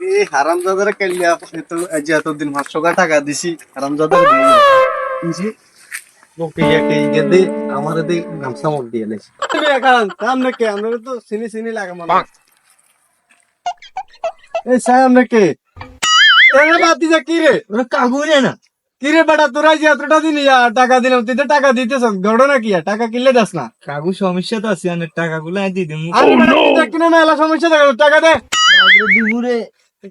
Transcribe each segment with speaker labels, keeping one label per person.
Speaker 1: এই হারামজাদারা কেলিয়া এত যে এতদিন 500 টাকা দিছি হারামজাদার দিছি ওকে একে গেদে আমারে দে গামছা মুখ দিয়ে লেছি তুমি এখন সামনে কে আমরা তো চিনি চিনি লাগে মনে এই সামনে কে এর বাতি যা কি রে
Speaker 2: ওরা কাগুরে না
Speaker 1: কি রে বেটা তোরা যে এতটা দিন টাকা দিলাম তুই তো টাকা দিতেছ ঘটনা কি টাকা কিনলে দাস না
Speaker 2: কাগু সমস্যা তো আছে অনেক টাকাগুলো দিয়ে দিমু
Speaker 1: আরে বেটা কিনে না এলা সমস্যা থাকে টাকা দে
Speaker 2: দিমুরে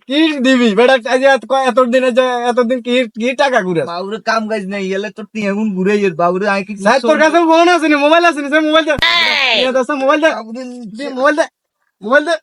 Speaker 1: কি দিবি বেটা আজ এতদিন এতদিন কি কি টাকা ঘুরে
Speaker 2: বাবুরে কাম কাজ নাই এলে তো তুই এখন ঘুরে যাস বাবুরে আই কি
Speaker 1: সাহেব তোর কাছে ফোন আছে নি মোবাইল আছে নি সে মোবাইল দে মোবাইল দে মোবাইল দে মোবাইল দে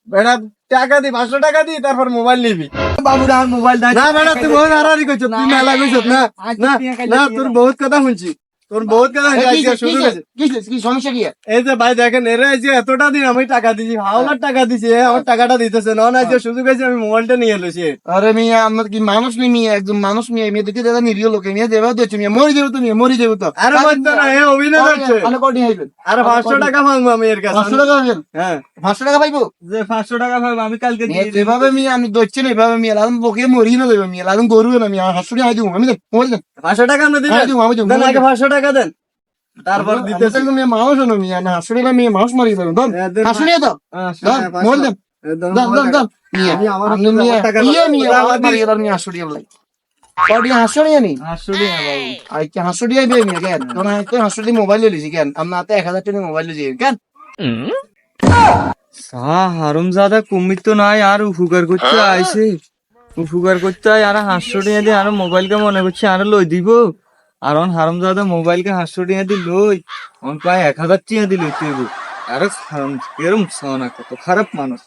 Speaker 1: বেটা টাকা দি 500 টাকা দি তারপর মোবাইল নিবি
Speaker 2: বাবুরে আর মোবাইল দাই
Speaker 1: না বেটা তুই বহুত হারারি কইছ তুই মেলা কইছ না না না তোর বহুত কথা শুনছি তোর বহুত কথা শুনছি শুরু হয়েছে
Speaker 2: কি সমস্যা কি
Speaker 1: এই যে ভাই দেখেন এরা যে এতটা দিন আমি টাকা দিছি হাওলার টাকা দিছি আমার টাকাটা দিতেছে না যে সুযোগ হয়েছে আমি মোবাইলটা নিয়ে এলো সে
Speaker 2: আরে মিয়া আমার কি মানুষ নি মিয়া একজন মানুষ মিয়া মেয়ে দেখে দাদা নিরীহ লোকে মিয়া দেবা দিচ্ছে মিয়া মরি যাবো তো মিয়া মরি যাবো তো
Speaker 1: আরে বলতো না এ অভিনয় করছে
Speaker 2: মানে কোটি হইবেন
Speaker 1: আরে 500 টাকা মাংবো আমি এর কাছে
Speaker 2: 500 টাকা হইবেন
Speaker 1: হ্যাঁ
Speaker 2: 500 টাকা পাইবো
Speaker 1: যে 500 টাকা পাবো আমি কালকে দিয়ে দেব
Speaker 2: এভাবে মিয়া আমি দচ্ছে না এভাবে মিয়া লাদম বকে মরি না দেবে মিয়া লাদম গরু না মিয়া হাসুরি আই দিমু আমি দেন মোবাইল দেন
Speaker 1: 500 টাকা আমরা
Speaker 2: হ্যাঁ, দিব, আমি দিব।
Speaker 1: দিবেন দেন আগে 500 টাকা দেন তারপর দিতেছে
Speaker 2: দিতেছে মিয়া মানুষ না মিয়া না হাসুরি না মিয়া মানুষ মারি দেবেন দন
Speaker 1: হ্যাঁ, দেন।
Speaker 2: হাসুরি তো দন মোবাইল দেন দন দন দন মিয়া
Speaker 1: আমি আমার
Speaker 2: আপনি মিয়া
Speaker 1: টাকা
Speaker 2: ইয়ে মিয়া
Speaker 1: টাকা
Speaker 2: আমার
Speaker 1: দিস।
Speaker 2: মারি দাও মিয়া হাসুরি লাই কোটি হাসুরি নি
Speaker 1: হাসুরি না বাবু
Speaker 2: আই কি হাসুরি আইবে মিয়া কেন তোর হাতে হাসুরি মোবাইল লইছি কেন আমরা হাতে 1000 টাকা মোবাইল লইছি কেন
Speaker 1: হারুমজাদা কুমির তো নাই আর উপকার করতে আইছে উপকার করতে আয় আর 500 টাকা দিয়ে আর মোবাইলকে মনে করছে আর লই দিব আর হারুমজাদা মোবাইলকে 500 টাকা দিয়ে লই প্রায় 1000 টাকা দিল তুই আর এরম সোনা কত খারাপ মানুষ